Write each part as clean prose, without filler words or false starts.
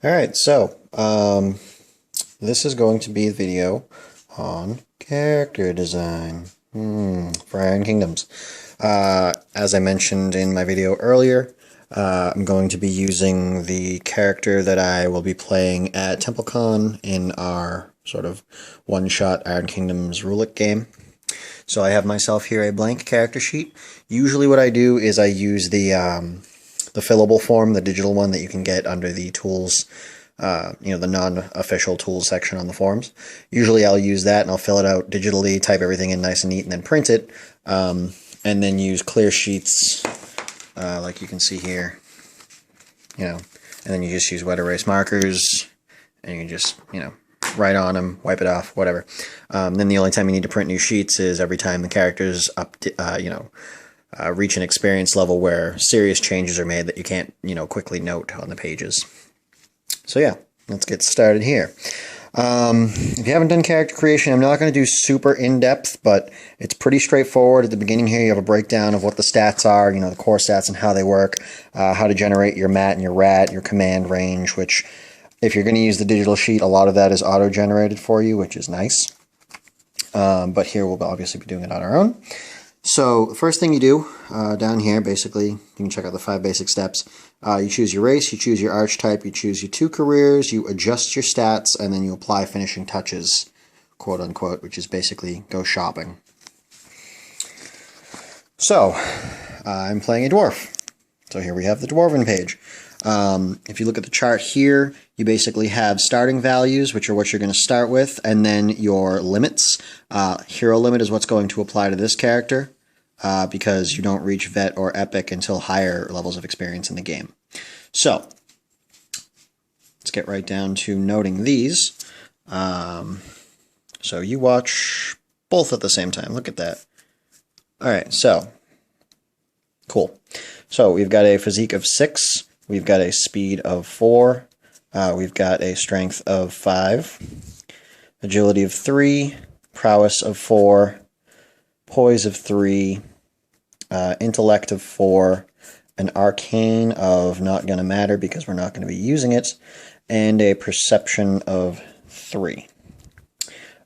Alright, so this is going to be a video on character design for Iron Kingdoms. As I mentioned in my video earlier, I'm going to be using the character that I will be playing at TempleCon in our sort of one-shot Iron Kingdoms Rulik game. So I have myself here a blank character sheet. Usually what I do is I use the fillable form, the digital one that you can get under the tools, the non-official tools section on the forums. Usually I'll use that and I'll fill it out digitally, type everything in nice and neat, and then print it, and then use clear sheets, like you can see here, and then you just use wet erase markers, and you can just, write on them, wipe it off, whatever. Then the only time you need to print new sheets is every time the character's up to, reach an experience level where serious changes are made that you can't, quickly note on the pages. So yeah, let's get started here. If you haven't done character creation, I'm not going to do super in-depth, but it's pretty straightforward. At the beginning here, you have a breakdown of what the stats are, the core stats and how they work, how to generate your mat and your rat, your command range, which, if you're going to use the digital sheet, a lot of that is auto-generated for you, which is nice. But here we'll obviously be doing it on our own. So the first thing you do down here, basically, you can check out the 5 basic steps. You choose your race, you choose your archetype, you choose your 2 careers, you adjust your stats, and then you apply finishing touches, quote unquote, which is basically go shopping. So I'm playing a dwarf. So here we have the dwarven page. If you look at the chart here, you basically have starting values, which are what you're going to start with, and then your limits. Hero limit is what's going to apply to this character, because you don't reach vet or epic until higher levels of experience in the game. So let's get right down to noting these. So you watch both at the same time. Look at that. Alright, so cool. So we've got a physique of 6. We've got a speed of 4. We've got a strength of 5. Agility of 3. Prowess of 4. Poise of 3. Intellect of 4. An arcane of not going to matter because we're not going to be using it. And a perception of 3.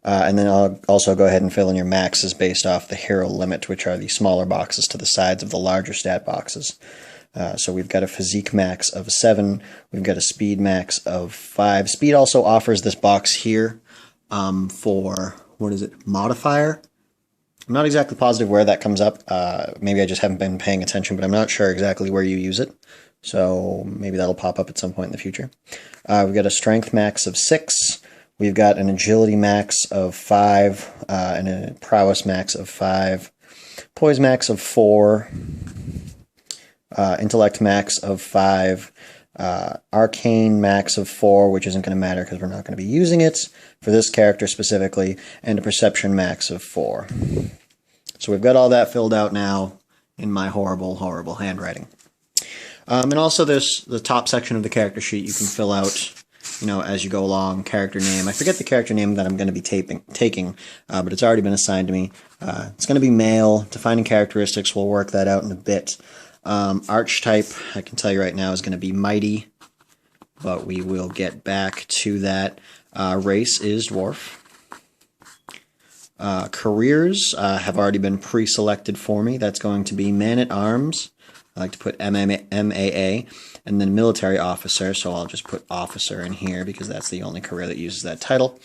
And then I'll also go ahead and fill in your maxes based off the hero limit, which are the smaller boxes to the sides of the larger stat boxes. So we've got a physique max of 7. We've got a speed max of 5. Speed also offers this box here for, modifier? I'm not exactly positive where that comes up. Maybe I just haven't been paying attention, but I'm not sure exactly where you use it. So maybe that'll pop up at some point in the future. We've got a strength max of 6. We've got an agility max of 5 and a prowess max of 5. Poise max of 4. Intellect max of 5, Arcane max of 4, which isn't going to matter because we're not going to be using it for this character specifically, and a Perception max of 4. So we've got all that filled out now in my horrible, horrible handwriting. And also there's the top section of the character sheet you can fill out, as you go along. Character name. I forget the character name that I'm going to be taking, but it's already been assigned to me. It's going to be male. Defining characteristics, we'll work that out in a bit. Archetype, I can tell you right now, is going to be mighty, but we will get back to that. Race is dwarf. Careers have already been pre-selected for me. That's going to be man-at-arms. I like to put MAA, and then military officer, so I'll just put officer in here because that's the only career that uses that title.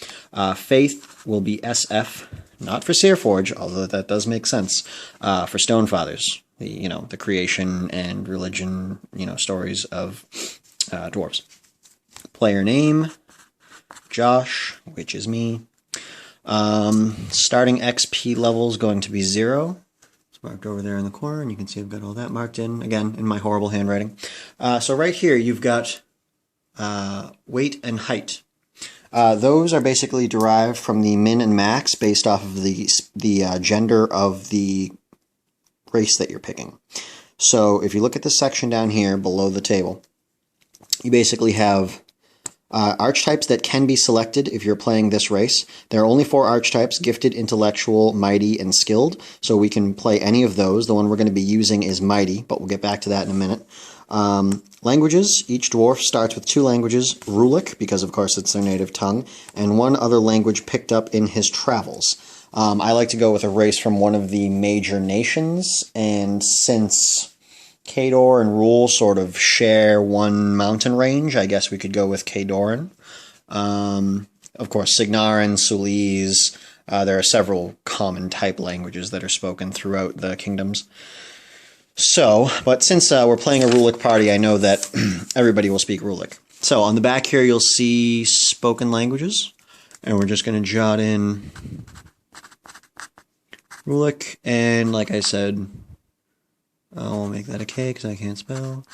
Faith will be SF, not for Searforge, although that does make sense, for Stonefathers. The creation and religion, stories of dwarves. Player name, Josh, which is me. Starting XP level is going to be 0. It's marked over there in the corner, and you can see I've got all that marked in, again, in my horrible handwriting. So right here, you've got weight and height. Those are basically derived from the min and max based off of the gender of the race that you're picking. So if you look at this section down here below the table, you basically have archetypes that can be selected if you're playing this race. There are only 4 archetypes: gifted, intellectual, mighty, and skilled. So we can play any of those. The one we're going to be using is mighty, but we'll get back to that in a minute. Languages. Each dwarf starts with 2 languages, Rulic, because of course it's their native tongue, and 1 other language picked up in his travels. I like to go with a race from one of the major nations, and since Khador and Rule sort of share one mountain range, I guess we could go with Khadoran. Of course, Signarin, Sulese, there are several common type languages that are spoken throughout the kingdoms. So, but since we're playing a Rulic party, I know that everybody will speak Rulic. So on the back here you'll see spoken languages, and we're just going to jot in Rulic, and like I said, I'll make that a K because I can't spell.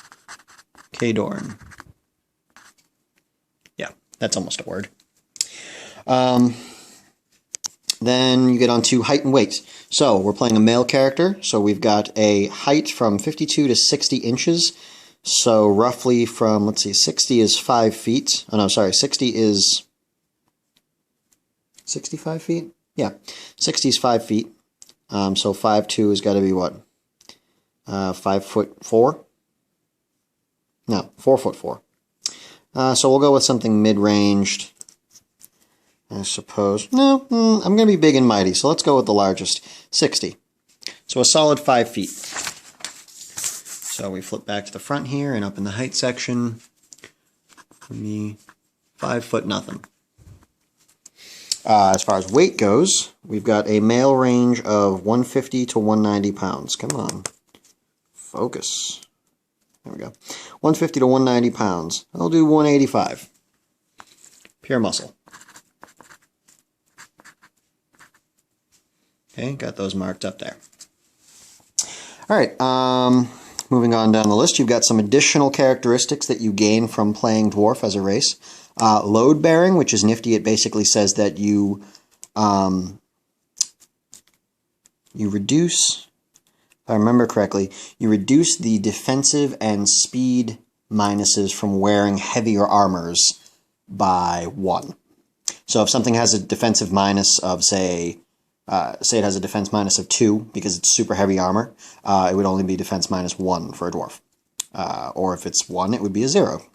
Khadoran. Yeah, that's almost a word. Then you get on to height and weight. So we're playing a male character, so we've got a height from 52 to 60 inches. So roughly from, let's see, 60 is 5 feet. Oh no, sorry, 60 is 65 feet? Yeah, 60 is 5 feet. So 5'2" has got to be what? 5'4"? No, 4'4". So we'll go with something mid-ranged, I suppose. No, I'm going to be big and mighty, so let's go with the largest, 60. So a solid 5 feet. So we flip back to the front here, and up in the height section, for me, 5 foot nothing. As far as weight goes, we've got a male range of 150 to 190 pounds. Come on. Focus. There we go. 150 to 190 pounds. I'll do 185. Pure muscle. Okay, got those marked up there. Alright, moving on down the list, you've got some additional characteristics that you gain from playing Dwarf as a race. Load bearing, which is nifty. It basically says that you reduce, if I remember correctly, you reduce the defensive and speed minuses from wearing heavier armors by 1. So if something has a defensive minus of, say it has a defense minus of 2 because it's super heavy armor, it would only be defense minus 1 for a dwarf. Or if it's 1, it would be a 0,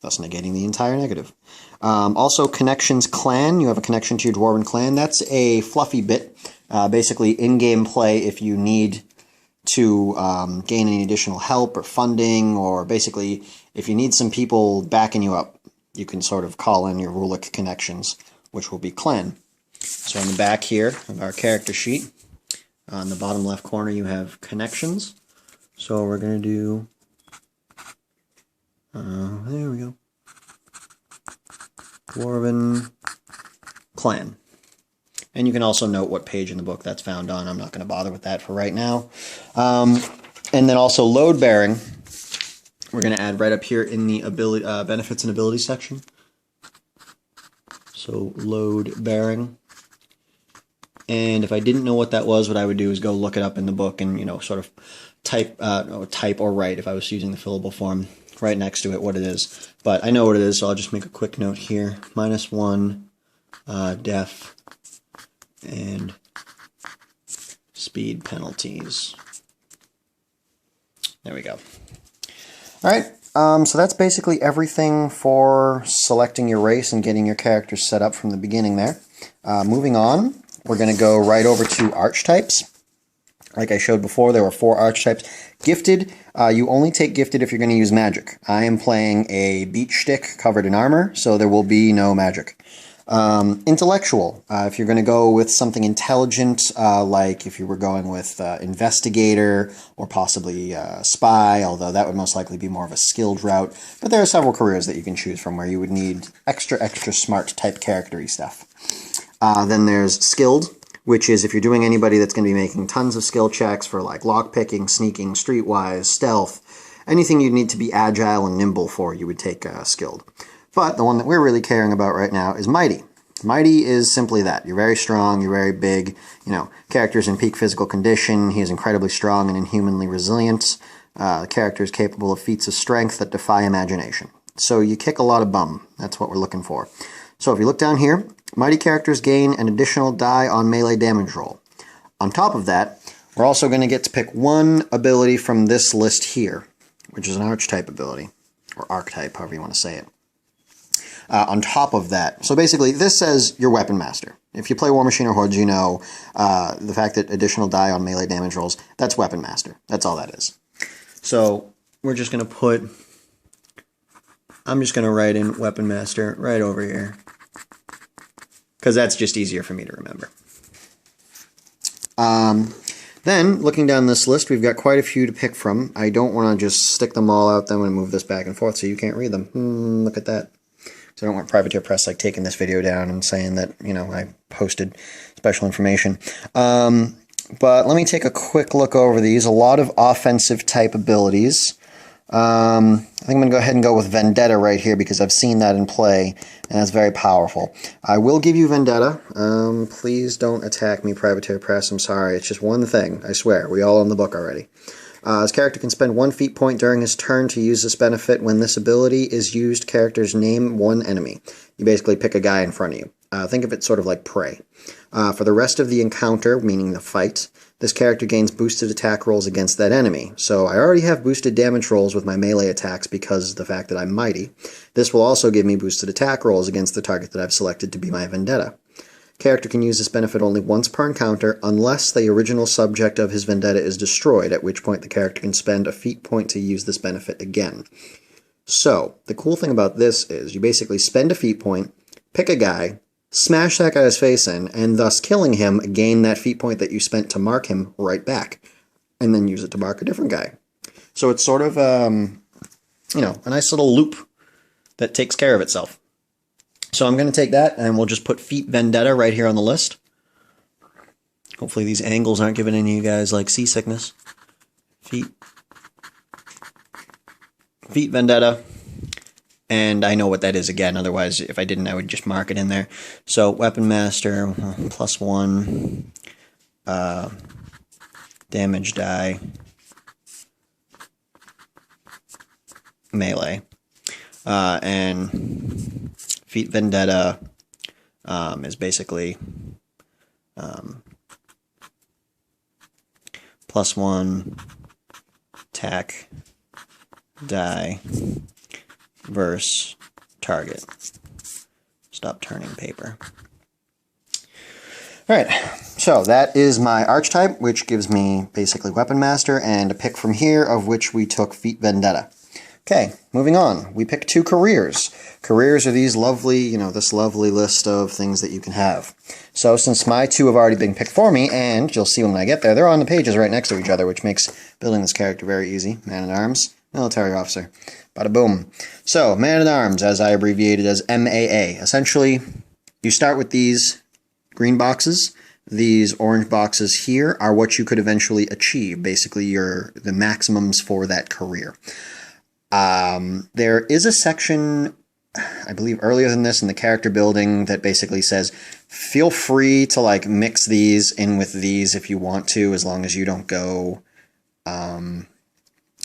thus negating the entire negative. Also, connections clan. You have a connection to your dwarven clan. That's a fluffy bit. Basically, in-game play, if you need to gain any additional help or funding, or basically, if you need some people backing you up, you can sort of call in your Rulic connections, which will be clan. So on the back here of our character sheet, on the bottom left corner, you have connections. So we're going to do, there we go, Dwarven clan. And you can also note what page in the book that's found on. I'm not going to bother with that for right now. And then also load bearing, we're going to add right up here in the ability benefits and abilities section. So load bearing. And if I didn't know what that was, what I would do is go look it up in the book and, you know, sort of type or write, if I was using the fillable form, right next to it what it is. But I know what it is, so I'll just make a quick note here. -1 def and speed penalties. There we go. Alright, so that's basically everything for selecting your race and getting your character set up from the beginning there. Moving on, we're going to go right over to archetypes. Like I showed before, there were 4 archetypes. Gifted, you only take gifted if you're going to use magic. I am playing a beach stick covered in armor, so there will be no magic. Intellectual, if you're going to go with something intelligent, like if you were going with investigator or possibly spy, although that would most likely be more of a skilled route. But there are several careers that you can choose from where you would need extra smart type character-y stuff. Then there's skilled, which is if you're doing anybody that's going to be making tons of skill checks for like lockpicking, sneaking, streetwise, stealth, anything you'd need to be agile and nimble for, you would take skilled. But the one that we're really caring about right now is mighty. Mighty is simply that. You're very strong, you're very big, you know, character's in peak physical condition, he is incredibly strong and inhumanly resilient. The character is capable of feats of strength that defy imagination. So you kick a lot of bum. That's what we're looking for. So if you look down here, mighty characters gain an additional die on melee damage roll. On top of that, we're also going to get to pick one ability from this list here, which is an archetype ability, or archetype, however you want to say it. On top of that, so basically this says your Weapon Master. If you play War Machine or Hordes, you know the fact that additional die on melee damage rolls, that's Weapon Master. That's all that is. So we're just going to put, I'm just going to write in Weapon Master right over here, because that's just easier for me to remember. Then, looking down this list, we've got quite a few to pick from. I don't want to just stick them all out, then I'm going to move this back and forth so you can't read them. Look at that. So I don't want Privateer Press like taking this video down and saying that, you know, I posted special information. But let me take a quick look over these. A lot of offensive type abilities. I think I'm going to go ahead and go with Vendetta right here because I've seen that in play, and that's very powerful. I will give you Vendetta. Please don't attack me, Privateer Press. I'm sorry. It's just one thing. I swear. We all own the book already. His character can spend 1 feat point during his turn to use this benefit. When this ability is used, characters name one enemy. You basically pick a guy in front of you. Think of it sort of like Prey. For the rest of the encounter, meaning the fight, this character gains boosted attack rolls against that enemy. So I already have boosted damage rolls with my melee attacks because of the fact that I'm mighty. This will also give me boosted attack rolls against the target that I've selected to be my Vendetta. Character can use this benefit only once per encounter unless the original subject of his Vendetta is destroyed, at which point the character can spend a feat point to use this benefit again. So, the cool thing about this is you basically spend a feat point, pick a guy, smash that guy's face in, and thus killing him, gain that feat point that you spent to mark him right back, and then use it to mark a different guy. So it's sort of, you know, a nice little loop that takes care of itself. So I'm going to take that, and we'll just put Feat Vendetta right here on the list. Hopefully these angles aren't giving any of you guys, like, seasickness. Feat Vendetta. And I know what that is again, otherwise if I didn't I would just mark it in there. So Weapon Master, +1, damage die, melee. And Feat Vendetta is basically +1 attack die versus target. Stop turning paper. Alright, so that is my archetype, which gives me basically Weapon Master, and a pick from here, of which we took Feat Vendetta. Okay, moving on. We picked 2 careers. Careers are these lovely, you know, this lovely list of things that you can have. So since my 2 have already been picked for me, and you'll see when I get there, they're on the pages right next to each other, which makes building this character very easy. Man-at-Arms, Military Officer. Bada boom. So, Man-at-Arms, as I abbreviated as MAA. Essentially, you start with these green boxes. These orange boxes here are what you could eventually achieve. Basically, the maximums for that career. There is a section, I believe earlier than this, in the character building that basically says, feel free to like mix these in with these if you want to, as long as you don't go,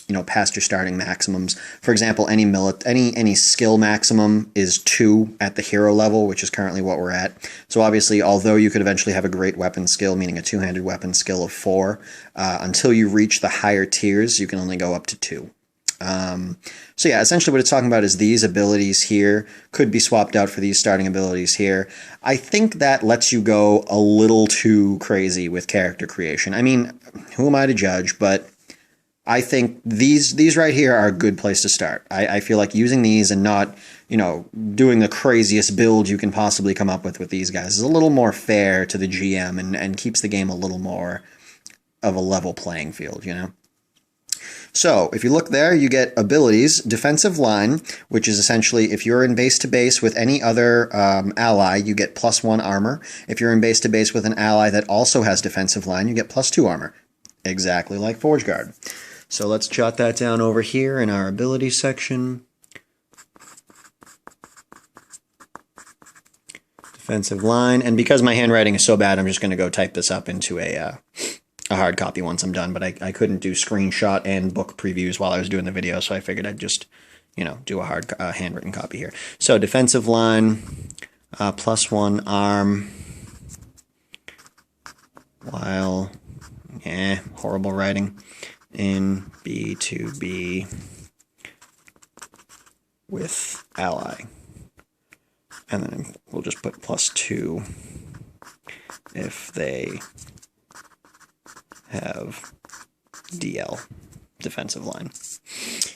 you know, past your starting maximums. For example, any skill maximum is 2 at the hero level, which is currently what we're at. So obviously, although you could eventually have a great weapon skill, meaning a 2-handed weapon skill of 4, until you reach the higher tiers, you can only go up to 2. So yeah, essentially what it's talking about is these abilities here could be swapped out for these starting abilities here. I think that lets you go a little too crazy with character creation. I mean, who am I to judge, but I think these right here are a good place to start. I feel like using these and not, you know, doing the craziest build you can possibly come up with these guys is a little more fair to the GM and keeps the game a little more of a level playing field, you know? So, if you look there, you get abilities, Defensive Line, which is essentially if you're in base-to-base with any other ally, you get +1 armor. If you're in base-to-base with an ally that also has Defensive Line, you get +2 armor. Exactly like Forge Guard. So let's jot that down over here in our ability section. Defensive Line, and because my handwriting is so bad, I'm just going to go type this up into a hard copy once I'm done, but I couldn't do screenshot and book previews while I was doing the video, so I figured I'd just, you know, do a hard handwritten copy here. So Defensive Line, +1 arm, while, horrible writing, in B2B with ally. And then we'll just put +2 if they have DL, defensive line.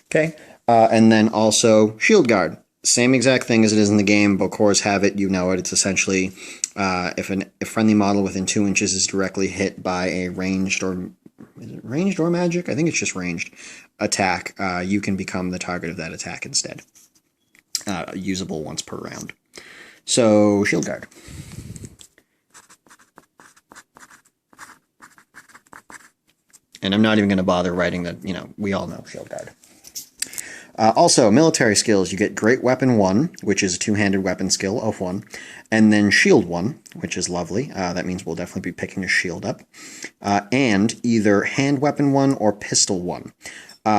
Okay, and then also Shield Guard. Same exact thing as it is in the game, but cores have it, you know it. It's essentially if a friendly model within 2 inches is directly hit by a ranged or... is it ranged or magic? I think it's just ranged attack. You can become the target of that attack instead. Usable once per round. So, Shield Guard. And I'm not even going to bother writing that, you know, we all know Shield Guard. Also, military skills, you get Great Weapon 1, which is a two-handed weapon skill of 1, and then Shield 1, which is lovely. That means we'll definitely be picking a shield up. And either Hand Weapon 1 or Pistol 1.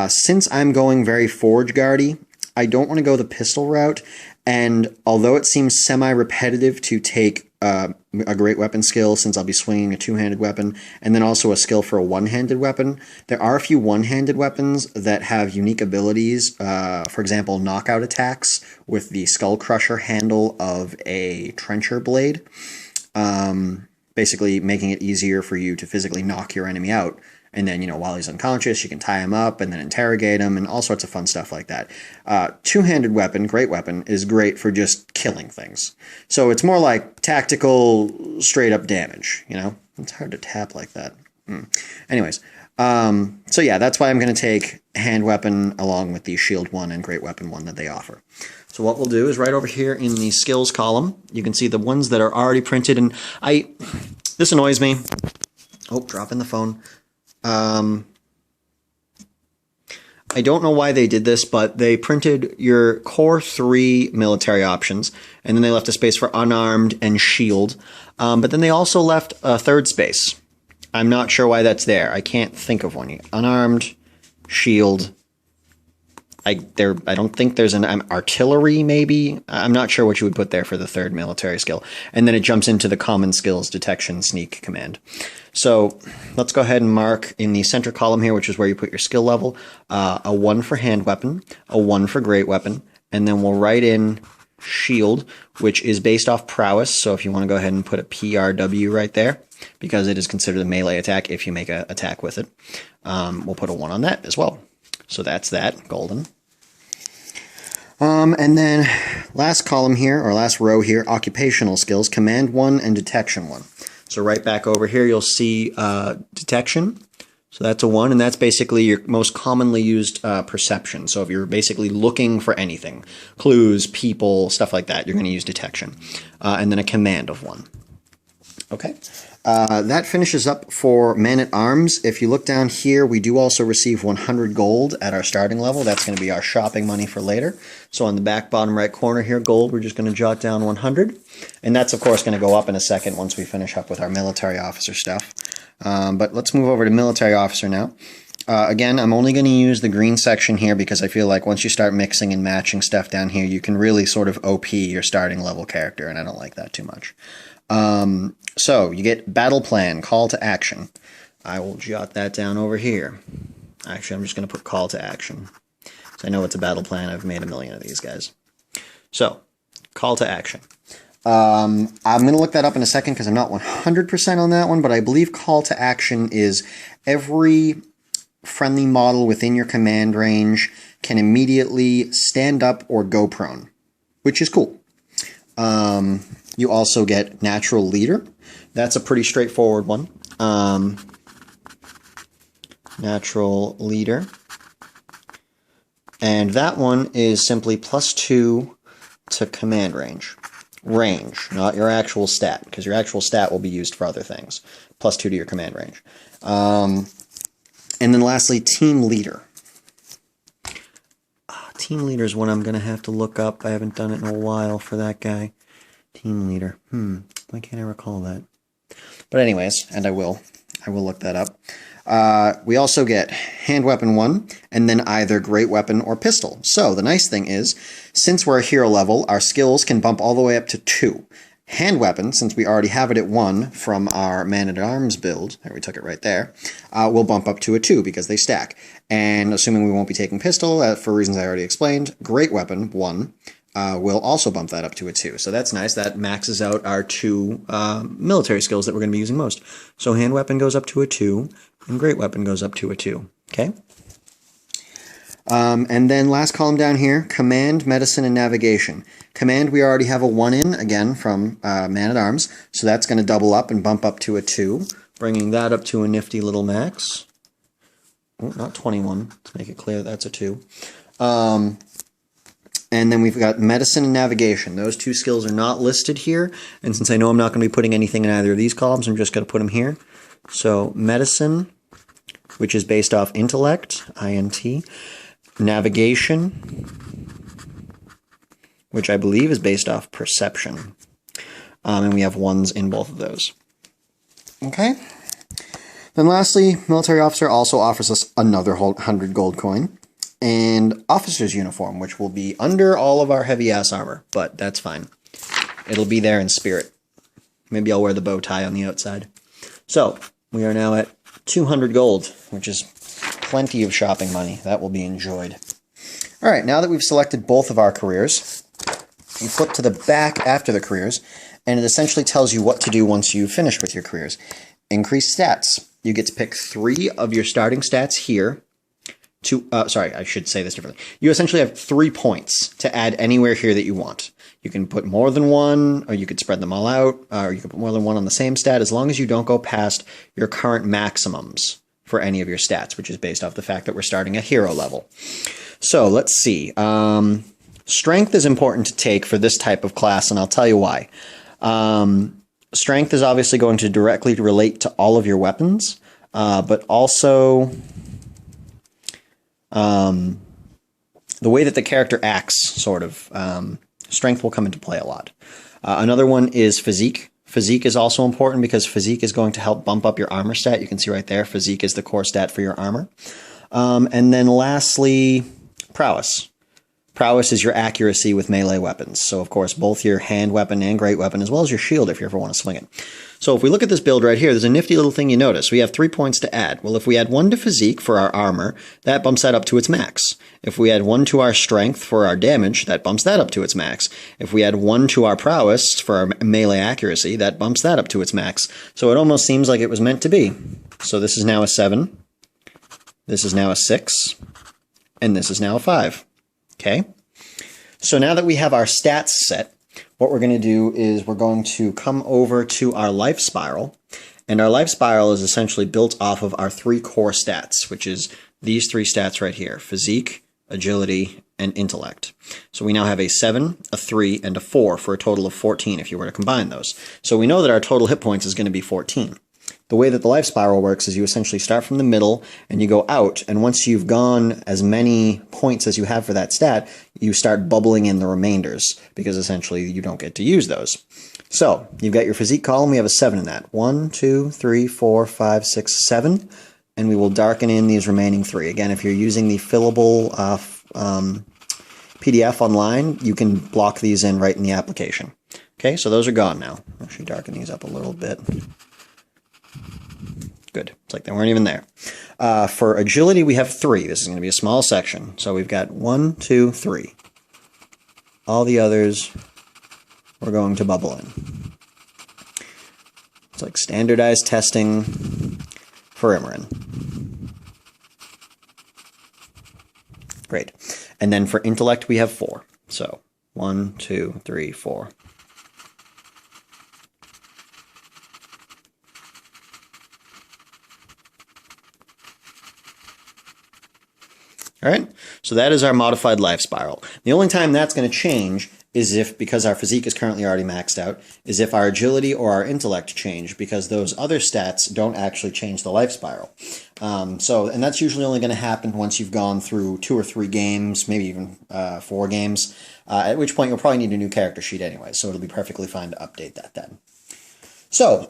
Since I'm going very Forge Guardy, I don't want to go the pistol route, and although it seems semi-repetitive to take a great weapon skill, since I'll be swinging a two-handed weapon, and then also a skill for a one-handed weapon, there are a few one-handed weapons that have unique abilities. For example, knockout attacks with the Skull Crusher handle of a trencher blade, basically making it easier for you to physically knock your enemy out. And then, you know, while he's unconscious, you can tie him up and then interrogate him and all sorts of fun stuff like that. Two-handed weapon, great weapon, is great for just killing things. So it's more like tactical, straight-up damage, you know? It's hard to tap like that. Anyways, so yeah, that's why I'm going to take hand weapon along with the shield 1 and great weapon 1 that they offer. So what we'll do is right over here in the skills column, you can see the ones that are already printed. And this annoys me. Oh, dropping the phone. I don't know why they did this, but they printed your core 3 military options, and then they left a space for unarmed and shield, but then they also left a third space. I'm not sure why that's there. I can't think of one. Unarmed, shield. I don't think there's an artillery, maybe. I'm not sure what you would put there for the third military skill. And then it jumps into the common skills, detection, sneak, command. So let's go ahead and mark in the center column here, which is where you put your skill level, a 1 for hand weapon, a 1 for great weapon, and then we'll write in shield, which is based off prowess. So if you want to go ahead and put a PRW right there, because it is considered a melee attack if you make an attack with it, we'll put a 1 on that as well. So that's that, golden. And then last column here, or last row here, occupational skills, command 1 and detection 1. So right back over here, you'll see detection. So that's a 1, and that's basically your most commonly used perception. So if you're basically looking for anything, clues, people, stuff like that, you're going to use detection. And then a command of 1. Okay. That finishes up for Man-at-Arms. If you look down here, we do also receive 100 gold at our starting level. That's going to be our shopping money for later. So on the back bottom right corner here, gold, we're just going to jot down 100. And that's, of course, going to go up in a second once we finish up with our military officer stuff. But let's move over to military officer now. Again, I'm only going to use the green section here because I feel like once you start mixing and matching stuff down here, you can really sort of OP your starting level character, and I don't like that too much. So you get battle plan, call to action. I will jot that down over here. Actually, I'm just going to put call to action. So I know it's a battle plan. I've made a million of these guys. So, call to action. I'm going to look that up in a second because I'm not 100% on that one, but I believe call to action is every friendly model within your command range can immediately stand up or go prone, which is cool. You also get natural leader. That's a pretty straightforward one. Natural leader. And that one is simply +2 to command range. Range, not your actual stat, because your actual stat will be used for other things. +2 to your command range. And then lastly, team leader. Team leader is one I'm going to have to look up. I haven't done it in a while for that guy. Team leader. Why can't I recall that? But anyways, and I will look that up. We also get hand weapon 1, and then either great weapon or pistol. So the nice thing is, since we're a hero level, our skills can bump all the way up to 2. Hand weapon, since we already have it at 1 from our Man-at-Arms build, there we took it right there, will bump up to a 2 because they stack. And assuming we won't be taking pistol, for reasons I already explained, great weapon, 1, will also bump that up to a 2. So that's nice. That maxes out our 2 military skills that we're going to be using most. So hand weapon goes up to a 2, and great weapon goes up to a 2. Okay? And then last column down here, command, medicine, and navigation. Command, we already have a 1 in, again, from Man-at-Arms, so that's going to double up and bump up to a 2, bringing that up to a nifty little max. Oh, not 21, to make it clear that's a 2. And then we've got medicine and navigation. Those 2 skills are not listed here, and since I know I'm not going to be putting anything in either of these columns, I'm just going to put them here. So medicine, which is based off intellect, INT, navigation, which I believe is based off perception. And we have 1s in both of those. Okay. Then lastly, military officer also offers us another 100 gold coin. And officer's uniform, which will be under all of our heavy-ass armor, but that's fine. It'll be there in spirit. Maybe I'll wear the bow tie on the outside. So, we are now at 200 gold, which is plenty of shopping money. That will be enjoyed. Alright, now that we've selected both of our careers, you flip to the back after the careers, and it essentially tells you what to do once you've finished with your careers. Increase stats. You get to pick 3 of your starting stats here. Sorry, I should say this differently. You essentially have 3 points to add anywhere here that you want. You can put more than 1, or you could spread them all out, or you could put more than 1 on the same stat, as long as you don't go past your current maximums for any of your stats, which is based off the fact that we're starting at hero level. So let's see. Strength is important to take for this type of class, and I'll tell you why. Strength is obviously going to directly relate to all of your weapons, but also the way that the character acts, sort of. Strength will come into play a lot. Another one is physique. Physique is also important because physique is going to help bump up your armor stat. You can see right there, physique is the core stat for your armor. And then lastly, prowess. Prowess is your accuracy with melee weapons. So, of course, both your hand weapon and great weapon, as well as your shield if you ever want to swing it. So if we look at this build right here, there's a nifty little thing you notice. We have 3 points to add. Well, if we add 1 to physique for our armor, that bumps that up to its max. If we add 1 to our strength for our damage, that bumps that up to its max. If we add 1 to our prowess for our melee accuracy, that bumps that up to its max. So it almost seems like it was meant to be. So this is now a 7. This is now a 6. And this is now a 5. Okay? So now that we have our stats set, what we're going to do is we're going to come over to our life spiral. And our life spiral is essentially built off of our 3 core stats, which is these 3 stats right here: physique, agility, and intellect. So we now have a 7, a 3, and a 4 for a total of 14 if you were to combine those. So we know that our total hit points is going to be 14. The way that the life spiral works is you essentially start from the middle and you go out, and once you've gone as many points as you have for that stat, you start bubbling in the remainders, because essentially you don't get to use those. So, you've got your physique column, we have a 7 in that. 1, 2, 3, 4, 5, 6, 7, and we will darken in these remaining 3. Again, if you're using the fillable PDF online, you can block these in right in the application. Okay, so those are gone now. I'll actually darken these up a little bit. Good. It's like they weren't even there. For agility, we have 3. This is going to be a small section. So we've got 1, 2, 3. All the others we're going to bubble in. It's like standardized testing for Imran. Great. And then for intellect, we have 4. So 1, 2, 3, 4. All right, so that is our modified life spiral. The only time that's going to change is if, because our physique is currently already maxed out, is if our agility or our intellect change, because those other stats don't actually change the life spiral. And that's usually only going to happen once you've gone through 2 or 3 games, maybe even 4 games, at which point you'll probably need a new character sheet anyway, so it'll be perfectly fine to update that then. So,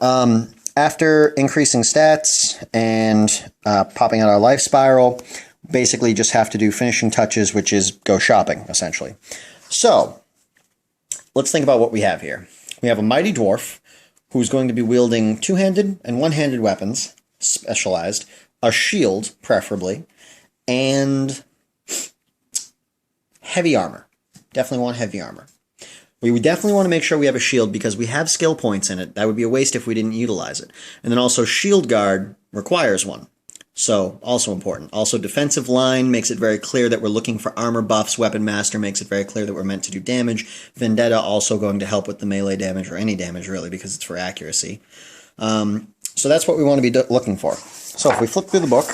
after increasing stats and popping out our life spiral, basically just have to do finishing touches, which is go shopping, essentially. So, let's think about what we have here. We have a mighty dwarf who's going to be wielding two-handed and one-handed weapons, specialized, a shield, preferably, and heavy armor. Definitely want heavy armor. We would definitely want to make sure we have a shield because we have skill points in it. That would be a waste if we didn't utilize it. And then also shield guard requires one. So, also important. Also, defensive line makes it very clear that we're looking for armor buffs. Weapon master makes it very clear that we're meant to do damage. Vendetta also going to help with the melee damage, or any damage really, because it's for accuracy. So that's what we want to be looking for. So if we flip through the book,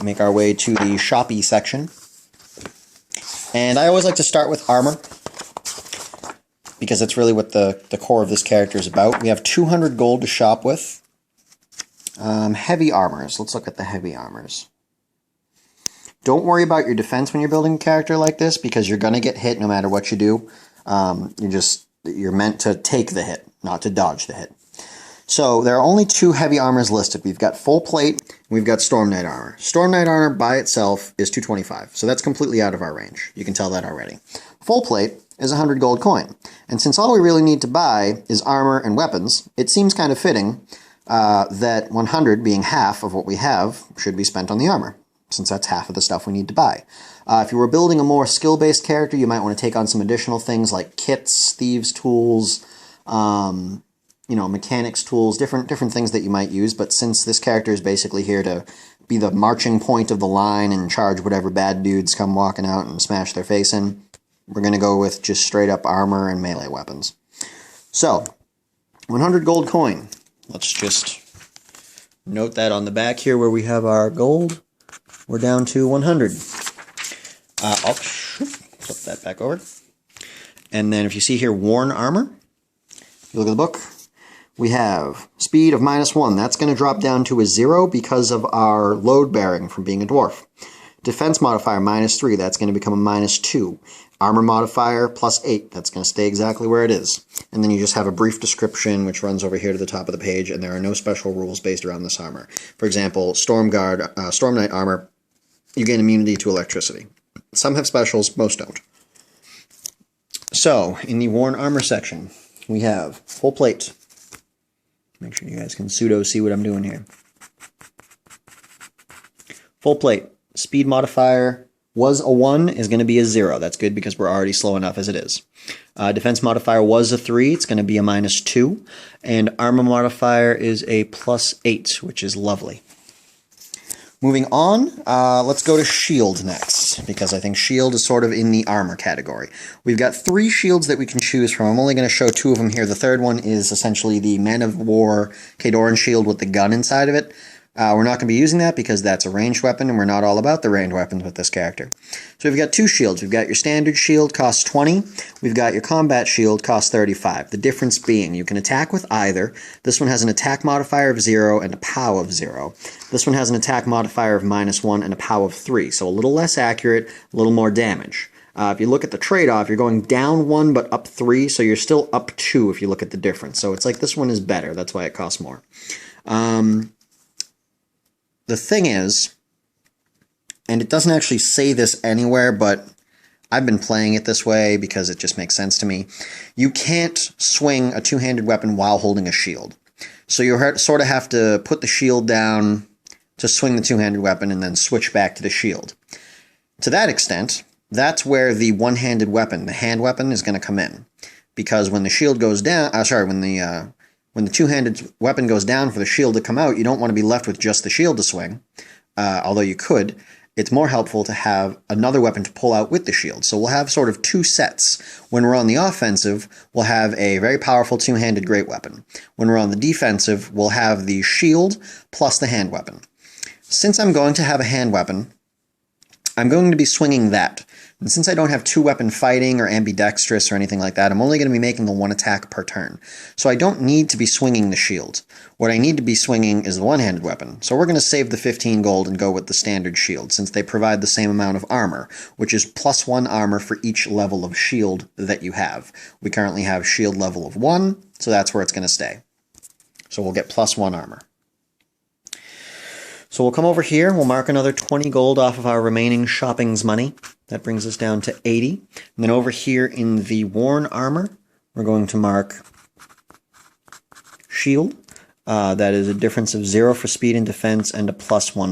make our way to the shoppy section. And I always like to start with armor, because that's really what the core of this character is about. We have 200 gold to shop with. Heavy armors. Let's look at the heavy armors. Don't worry about your defense when you're building a character like this, because you're going to get hit no matter what you do. You're meant to take the hit, not to dodge the hit. So there are only 2 heavy armors listed. We've got full plate, and we've got Storm Knight armor. Storm Knight armor by itself is 225, so that's completely out of our range. You can tell that already. Full plate is 100 gold coin, and since all we really need to buy is armor and weapons, it seems kind of fitting that 100, being half of what we have, should be spent on the armor, since that's half of the stuff we need to buy. If you were building a more skill-based character, you might want to take on some additional things like kits, thieves' tools, mechanics tools, different things that you might use. But since this character is basically here to be the marching point of the line and charge whatever bad dudes come walking out and smash their face in, we're going to go with just straight up armor and melee weapons. So, 100 gold coin. Let's just note that on the back here where we have our gold, we're down to 100. I'll flip that back over. And then if you see here, worn armor, if you look at the book, we have speed of -1. That's going to drop down to a 0 because of our load bearing from being a dwarf. Defense modifier -3. That's going to become a -2. Armor modifier +8. That's going to stay exactly where it is. And then you just have a brief description which runs over here to the top of the page, and there are no special rules based around this armor. For example, Storm Knight armor, you gain immunity to electricity. Some have specials, most don't. So, in the worn armor section, we have full plate. Make sure you guys can pseudo see what I'm doing here. Full plate. Speed modifier was a 1, is going to be a 0. That's good because we're already slow enough as it is. Defense modifier was a 3. It's going to be a -2. And armor modifier is a +8, which is lovely. Moving on, let's go to shield next, because I think shield is sort of in the armor category. We've got 3 shields that we can choose from. I'm only going to show 2 of them here. The third one is essentially the Man of War Khadoran shield with the gun inside of it. We're not going to be using that because that's a ranged weapon, and we're not all about the ranged weapons with this character. So we've got 2 shields. We've got your standard shield, costs 20. We've got your combat shield, costs 35. The difference being you can attack with either. This one has an attack modifier of 0 and a POW of 0. This one has an attack modifier of -1 and a POW of 3, so a little less accurate, a little more damage. If you look at the trade-off, you're going down 1 but up 3, so you're still up 2 if you look at the difference. So it's like this one is better. That's why it costs more. The thing is, and it doesn't actually say this anywhere, but I've been playing it this way because it just makes sense to me. You can't swing a two-handed weapon while holding a shield. So you sort of have to put the shield down to swing the two-handed weapon and then switch back to the shield. To that extent, that's where the one-handed weapon, the hand weapon, is going to come in. Because when the shield goes down, when the two-handed weapon goes down for the shield to come out, you don't want to be left with just the shield to swing, although you could. It's more helpful to have another weapon to pull out with the shield. So we'll have sort of 2 sets. When we're on the offensive, we'll have a very powerful two-handed great weapon. When we're on the defensive, we'll have the shield plus the hand weapon. Since I'm going to have a hand weapon, I'm going to be swinging that. And since I don't have 2-weapon fighting or ambidextrous or anything like that, I'm only going to be making the 1 attack per turn. So I don't need to be swinging the shield. What I need to be swinging is the one-handed weapon. So we're going to save the 15 gold and go with the standard shield, since they provide the same amount of armor, which is +1 armor for each level of shield that you have. We currently have shield level of 1, so that's where it's going to stay. So we'll get +1 armor. So we'll come over here, we'll mark another 20 gold off of our remaining shopping's money. That brings us down to 80. And then over here in the worn armor, we're going to mark shield. That is a difference of 0 for speed and defense and a +1